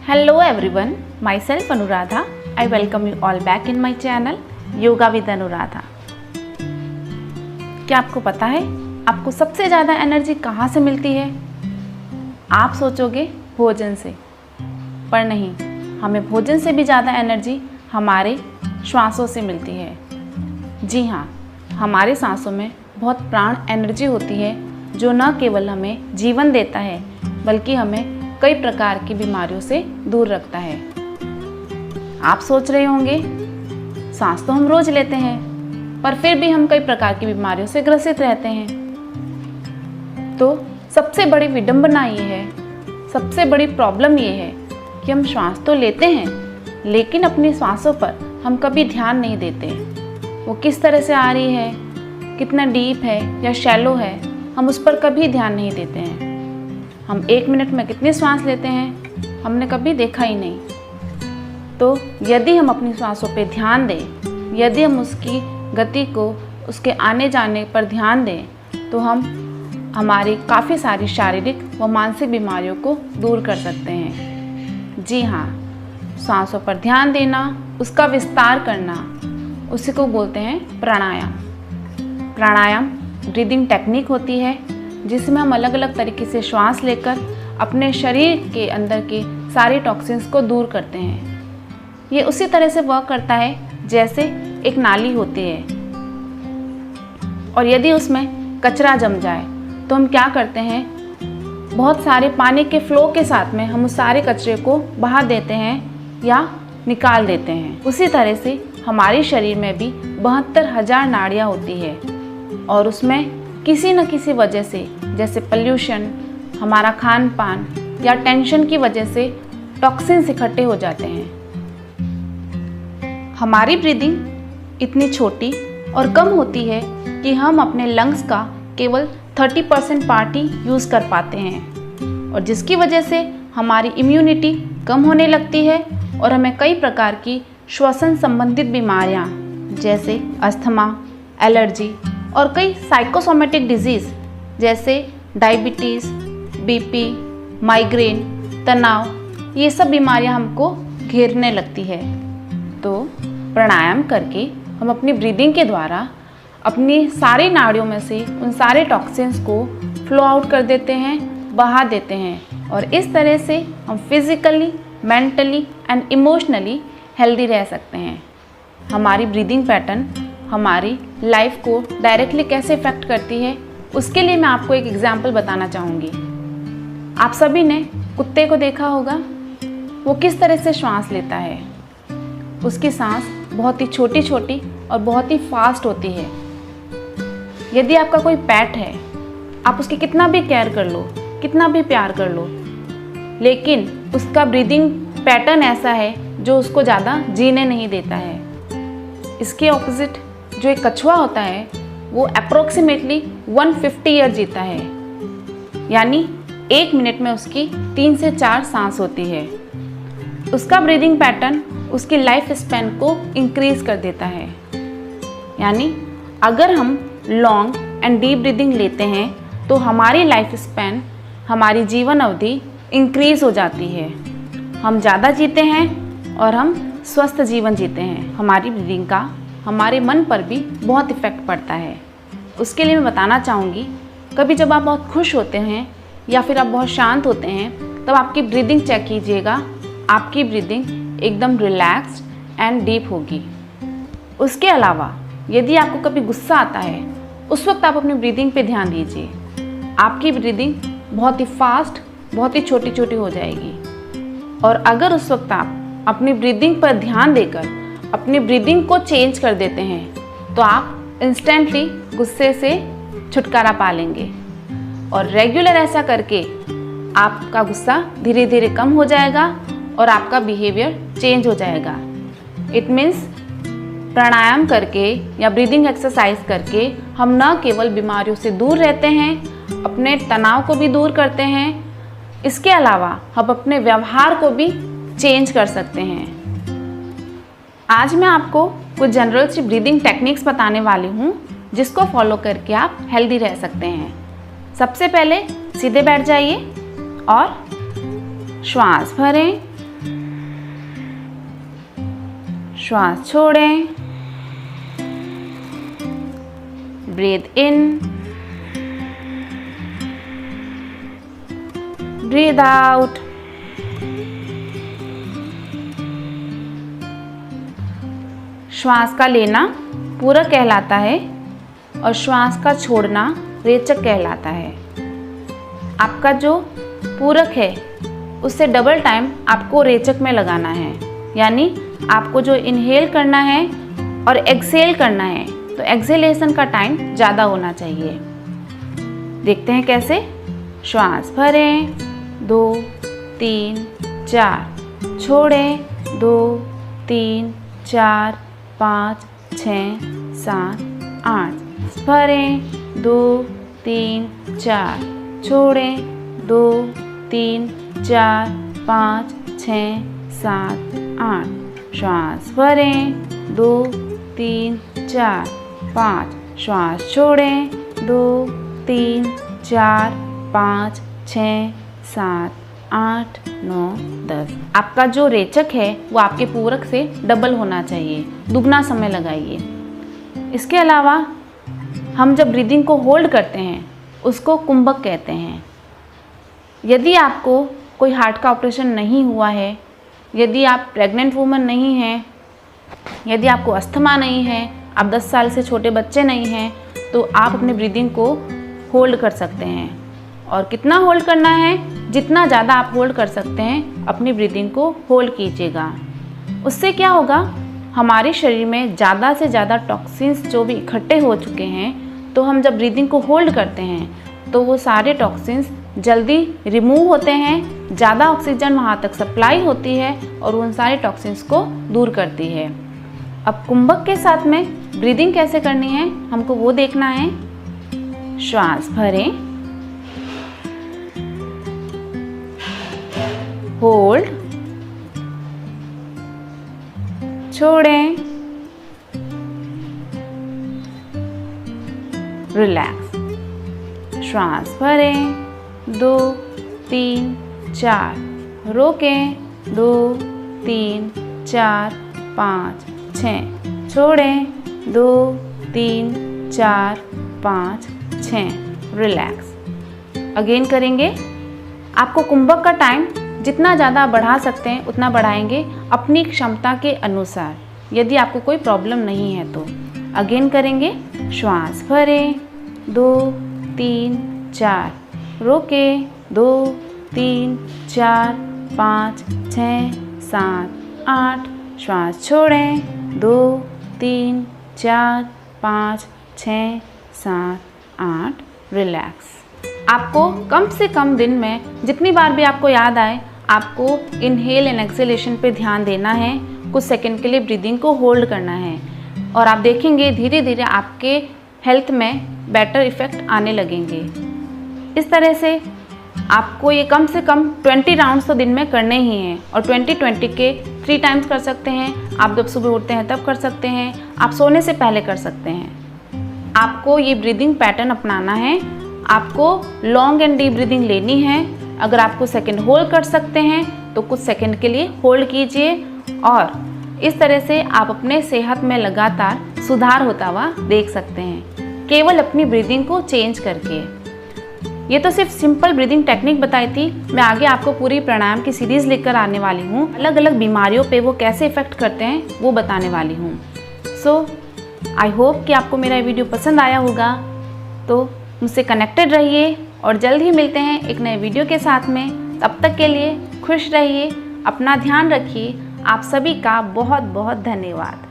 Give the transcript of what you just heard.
Hello everyone, myself Anuradha. I welcome you all back in my channel Yoga with Anuradha. क्या आपको पता है आपको सबसे ज़्यादा एनर्जी कहाँ से मिलती है? आप सोचोगे भोजन से, पर नहीं, हमें भोजन से भी ज़्यादा एनर्जी हमारे श्वासों से मिलती है। जी हाँ, हमारे सांसों में बहुत प्राण एनर्जी होती है जो न केवल हमें जीवन देता है बल्कि हमें कई प्रकार की बीमारियों से दूर रखता है। आप सोच रहे होंगे सांस तो हम रोज लेते हैं पर फिर भी हम कई प्रकार की बीमारियों से ग्रसित रहते हैं। तो सबसे बड़ी विडंबना ये है, सबसे बड़ी प्रॉब्लम ये है कि हम श्वास तो लेते हैं लेकिन अपनी सांसों पर हम कभी ध्यान नहीं देते। वो किस तरह से आ रही है, कितना डीप है या शैलो है, हम उस पर कभी ध्यान नहीं देते हैं। हम 1 मिनट में कितनी सांस लेते हैं हमने कभी देखा ही नहीं। तो यदि हम अपनी सांसों पर ध्यान दें, यदि हम उसकी गति को, उसके आने जाने पर ध्यान दें तो हम हमारी काफ़ी सारी शारीरिक व मानसिक बीमारियों को दूर कर सकते हैं। जी हाँ, सांसों पर ध्यान देना, उसका विस्तार करना, उसी को बोलते हैं प्राणायाम। प्राणायाम ब्रीदिंग टेक्निक होती है जिसमें हम अलग अलग तरीके से श्वास लेकर अपने शरीर के अंदर के सारे टॉक्सिन्स को दूर करते हैं। ये उसी तरह से वर्क करता है जैसे एक नाली होती है और यदि उसमें कचरा जम जाए तो हम क्या करते हैं, बहुत सारे पानी के फ्लो के साथ में हम उस सारे कचरे को बहा देते हैं या निकाल देते हैं। उसी तरह से हमारे शरीर में भी 72,000 नाड़ियाँ होती है और उसमें किसी न किसी वजह से, जैसे पोल्यूशन, हमारा खान पान या टेंशन की वजह से टॉक्सिन्स इकट्ठे हो जाते हैं। हमारी ब्रीदिंग इतनी छोटी और कम होती है कि हम अपने लंग्स का केवल 30% पार्ट ही यूज़ कर पाते हैं और जिसकी वजह से हमारी इम्यूनिटी कम होने लगती है और हमें कई प्रकार की श्वसन संबंधित बीमारियां जैसे अस्थमा, एलर्जी और कई साइकोसोमेटिक डिजीज़ जैसे डायबिटीज़, बीपी, माइग्रेन, तनाव, ये सब बीमारियां हमको घेरने लगती है। तो प्राणायाम करके हम अपनी ब्रीदिंग के द्वारा अपनी सारी नाड़ियों में से उन सारे टॉक्सिन्स को फ्लो आउट कर देते हैं, बहा देते हैं और इस तरह से हम physically, mentally and emotionally healthy रह सकते हैं। हमारी ब्रीदिंग पैटर्न हमारी लाइफ को डायरेक्टली कैसे इफ़ेक्ट करती है उसके लिए मैं आपको एक एग्जाम्पल बताना चाहूँगी। आप सभी ने कुत्ते को देखा होगा, वो किस तरह से श्वास लेता है। उसकी सांस बहुत ही छोटी छोटी और बहुत ही फास्ट होती है। यदि आपका कोई पेट है, आप उसकी कितना भी केयर कर लो, कितना भी प्यार कर लो, लेकिन उसका ब्रीदिंग पैटर्न ऐसा है जो उसको ज़्यादा जीने नहीं देता है। इसके ऑपोजिट जो एक कछुआ होता है वो अप्रोक्सीमेटली 150 ईयर जीता है, यानी 1 मिनट में उसकी 3 से 4 सांस होती है। उसका ब्रीदिंग पैटर्न उसकी लाइफ स्पैन को इंक्रीज कर देता है। यानी अगर हम लॉन्ग एंड डीप ब्रीदिंग लेते हैं तो हमारी लाइफ स्पैन, हमारी जीवन अवधि इंक्रीज हो जाती है। हम ज़्यादा जीते हैं और हम स्वस्थ जीवन जीते हैं। हमारी ब्रीदिंग का हमारे मन पर भी बहुत इफ़ेक्ट पड़ता है। उसके लिए मैं बताना चाहूँगी, कभी जब आप बहुत खुश होते हैं या फिर आप बहुत शांत होते हैं तब आपकी ब्रीदिंग चेक कीजिएगा। आपकी ब्रीदिंग एकदम रिलैक्स्ड एंड डीप होगी। उसके अलावा यदि आपको कभी गुस्सा आता है उस वक्त आप अपनी ब्रीदिंग पे ध्यान दीजिए। आपकी ब्रीदिंग बहुत ही फास्ट, बहुत ही छोटी छोटी हो जाएगी और अगर उस वक्त आप अपनी ब्रीदिंग पर ध्यान देकर अपनी ब्रीदिंग को चेंज कर देते हैं तो आप इंस्टेंटली गुस्से से छुटकारा पा लेंगे और रेगुलर ऐसा करके आपका गुस्सा धीरे धीरे कम हो जाएगा और आपका बिहेवियर चेंज हो जाएगा। इट मीन्स प्राणायाम करके या ब्रीदिंग एक्सरसाइज करके हम न केवल बीमारियों से दूर रहते हैं, अपने तनाव को भी दूर करते हैं, इसके अलावा हम अपने व्यवहार को भी चेंज कर सकते हैं। आज मैं आपको कुछ जनरल सी ब्रीदिंग टेक्निक्स बताने वाली हूँ जिसको फॉलो करके आप हेल्दी रह सकते हैं। सबसे पहले सीधे बैठ जाइए और श्वास भरें श्वास छोड़ें, ब्रीथ इन, ब्रीथ आउट। श्वास का लेना पूरक कहलाता है और श्वास का छोड़ना रेचक कहलाता है। आपका जो पूरक है उससे डबल टाइम आपको रेचक में लगाना है, यानी आपको जो इनहेल करना है और एक्सहेल करना है तो एक्सहेलेशन का टाइम ज़्यादा होना चाहिए। देखते हैं कैसे। श्वास भरें, 2 3 4, छोड़ें, 2 3 4 5 6 7 8, भरें, 2 3 4, छोड़ें, 2 3 4 5 6 7 8, श्वास भरें, 2 3 4 5, श्वास छोड़ें, 2 3 4 5 6 7 8 9 10। आपका जो रेचक है वो आपके पूरक से डबल होना चाहिए, दुगना समय लगाइए। इसके अलावा हम जब ब्रीदिंग को होल्ड करते हैं उसको कुंभक कहते हैं। यदि आपको कोई हार्ट का ऑपरेशन नहीं हुआ है, यदि आप प्रेग्नेंट वूमन नहीं हैं, यदि आपको अस्थमा नहीं है, आप 10 साल से छोटे बच्चे नहीं हैं, तो आप अपने ब्रीदिंग को होल्ड कर सकते हैं। और कितना होल्ड करना है? जितना ज़्यादा आप होल्ड कर सकते हैं अपनी ब्रीदिंग को होल्ड कीजिएगा। उससे क्या होगा, हमारे शरीर में ज़्यादा से ज़्यादा टॉक्सिन्स जो भी इकट्ठे हो चुके हैं, तो हम जब ब्रीदिंग को होल्ड करते हैं तो वो सारे टॉक्सिन्स जल्दी रिमूव होते हैं, ज़्यादा ऑक्सीजन वहाँ तक सप्लाई होती है और उन सारे टॉक्सिन्स को दूर करती है। अब कुंभक के साथ में ब्रीदिंग कैसे करनी है हमको वो देखना है। श्वास भरें, होल्ड, छोड़ें, रिलैक्स। श्वास भरें, 2 3 4, रोकें, 2 3 4 5 6, छोड़ें, 2 3 4 5 6, रिलैक्स। अगेन करेंगे। आपको कुंभक का टाइम जितना ज़्यादा बढ़ा सकते हैं उतना बढ़ाएंगे अपनी क्षमता के अनुसार, यदि आपको कोई प्रॉब्लम नहीं है तो। अगेन करेंगे। श्वास भरें, 2 3 4, रोकें, 2 3 4 5 6 7 8, श्वास छोड़ें, 2 3 4 5 6 7 8, रिलैक्स। आपको कम से कम दिन में जितनी बार भी आपको याद आए आपको इनहेल एंड एक्सहेलेशन पे ध्यान देना है। कुछ सेकंड के लिए ब्रीदिंग को होल्ड करना है और आप देखेंगे धीरे धीरे आपके हेल्थ में बेटर इफ़ेक्ट आने लगेंगे। इस तरह से आपको ये कम से कम 20 राउंड्स तो दिन में करने ही हैं और 20 के 3 टाइम्स कर सकते हैं। आप जब सुबह उठते हैं तब कर सकते हैं, आप सोने से पहले कर सकते हैं। आपको ये ब्रीदिंग पैटर्न अपनाना है। आपको लॉन्ग एंड डीप ब्रीदिंग लेनी है। अगर आपको सेकंड होल्ड कर सकते हैं तो कुछ सेकंड के लिए होल्ड कीजिए और इस तरह से आप अपने सेहत में लगातार सुधार होता हुआ देख सकते हैं, केवल अपनी ब्रीदिंग को चेंज करके। ये तो सिर्फ सिंपल ब्रीदिंग टेक्निक बताई थी। मैं आगे आपको पूरी प्राणायाम की सीरीज़ लेकर आने वाली हूँ। अलग अलग बीमारियों पे वो कैसे इफ़ेक्ट करते हैं वो बताने वाली हूँ। सो आई होप कि आपको मेरा वीडियो पसंद आया होगा। तो मुझसे कनेक्टेड रहिए और जल्द ही मिलते हैं एक नए वीडियो के साथ में। तब तक के लिए खुश रहिए, अपना ध्यान रखिए। आप सभी का बहुत बहुत धन्यवाद।